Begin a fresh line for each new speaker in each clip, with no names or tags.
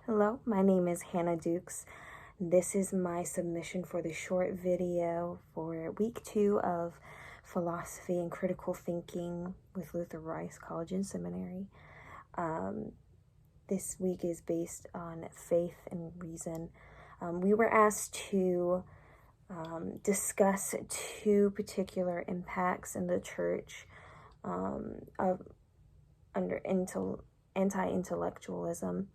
Hello, my name is Hannah Dukes. This is my submission for the short video for week 2 of Philosophy and Critical Thinking with Luther Rice College and Seminary. This week is based on faith and reason. We were asked to discuss two particular impacts in the church under anti-intellectualism.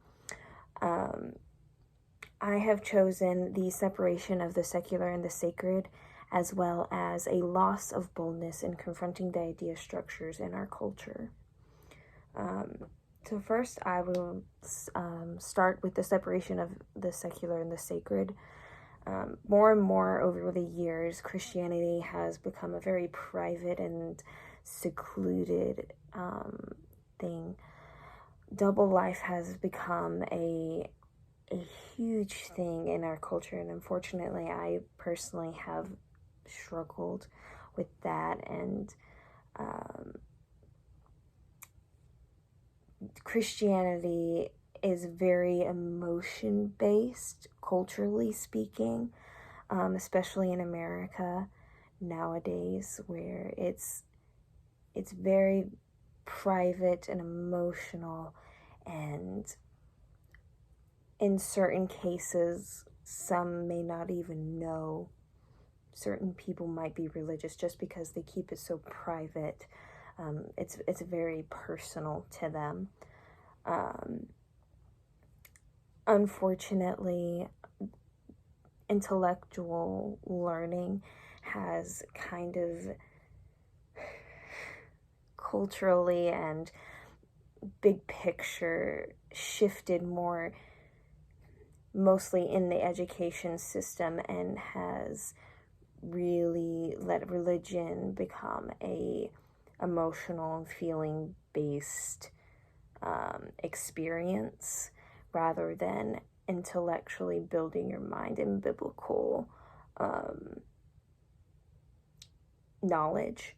I have chosen the separation of the secular and the sacred, as well as a loss of boldness in confronting the idea structures in our culture. So first, I will start with the separation of the secular and the sacred. More and more over the years, Christianity has become a very private and secluded thing. Double life has become a huge thing in our culture, and unfortunately I personally have struggled with that. And Christianity is very emotion based, culturally speaking, especially in America nowadays, where it's very private and emotional, and in certain cases some may not even know certain people might be religious just because they keep it so private. It's very personal to them. Unfortunately, intellectual learning has kind of culturally and big picture shifted more mostly in the education system, and has really let religion become a emotional and feeling based experience rather than intellectually building your mind in biblical knowledge.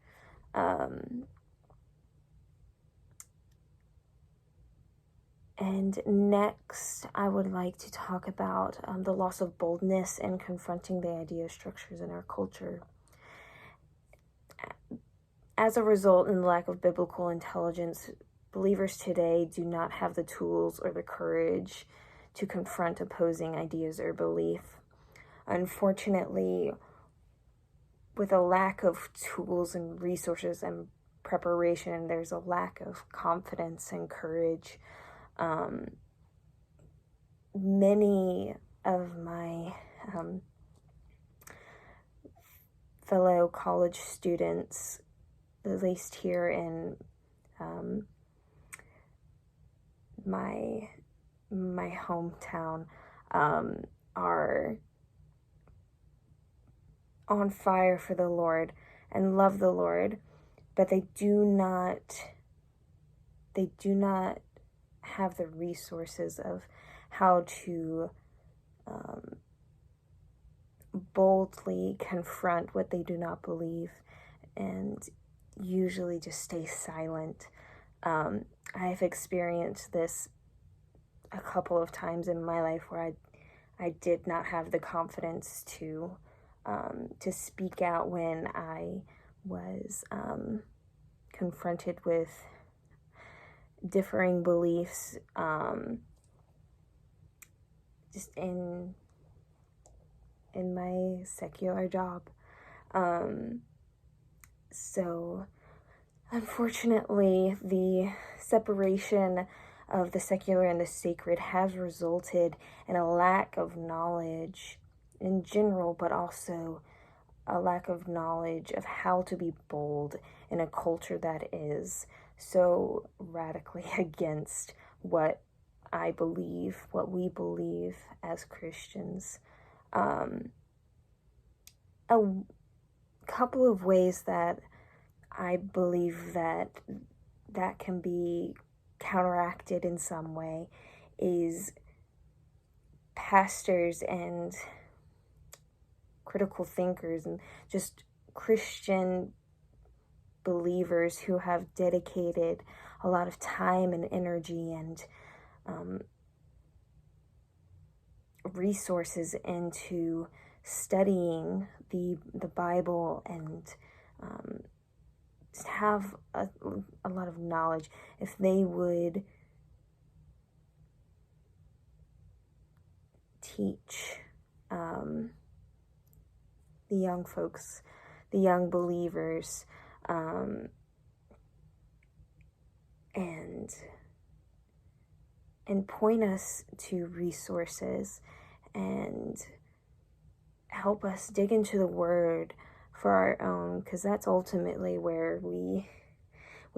And next, I would like to talk about the loss of boldness in confronting the idea structures in our culture. As a result, in the lack of biblical intelligence, believers today do not have the tools or the courage to confront opposing ideas or belief. Unfortunately, with a lack of tools and resources and preparation, there's a lack of confidence and courage. Many of my fellow college students, at least here in my hometown, are on fire for the Lord and love the Lord, but they do not have the resources of how to boldly confront what they do not believe, and usually just stay silent. I've experienced this a couple of times in my life where I did not have the confidence to speak out when I was confronted with differing beliefs, just in my secular job. So unfortunately, the separation of the secular and the sacred has resulted in a lack of knowledge in general, but also a lack of knowledge of how to be bold in a culture that is so radically against what I believe, what we believe as Christians. A couple of ways that I believe that can be counteracted in some way is pastors and critical thinkers and just Christian believers who have dedicated a lot of time and energy and resources into studying the Bible and have a lot of knowledge, if they would teach the young folks, the young believers, and point us to resources and help us dig into the Word for our own, because that's ultimately where we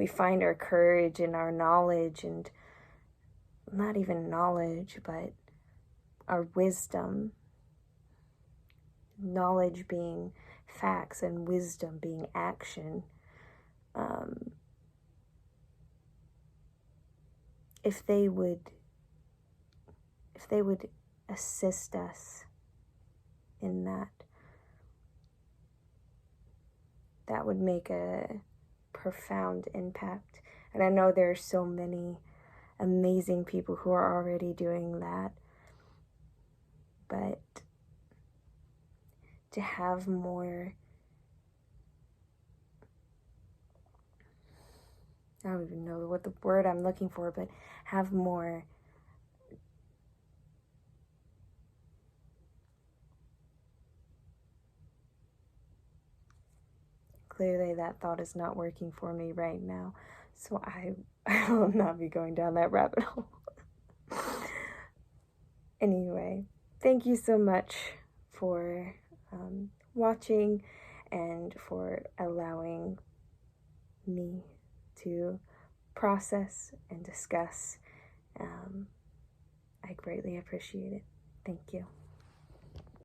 find our courage and our knowledge, and not even knowledge, but our wisdom. Knowledge being facts and wisdom being action. If they would assist us in that, that would make a profound impact. And I know there are so many amazing people who are already doing that, but to have more, I don't even know what the word I'm looking for, but have more clearly that thought is not working for me right now, so I will not be going down that rabbit hole. Anyway, thank you so much for watching and for allowing me to process and discuss. I greatly appreciate it. Thank you.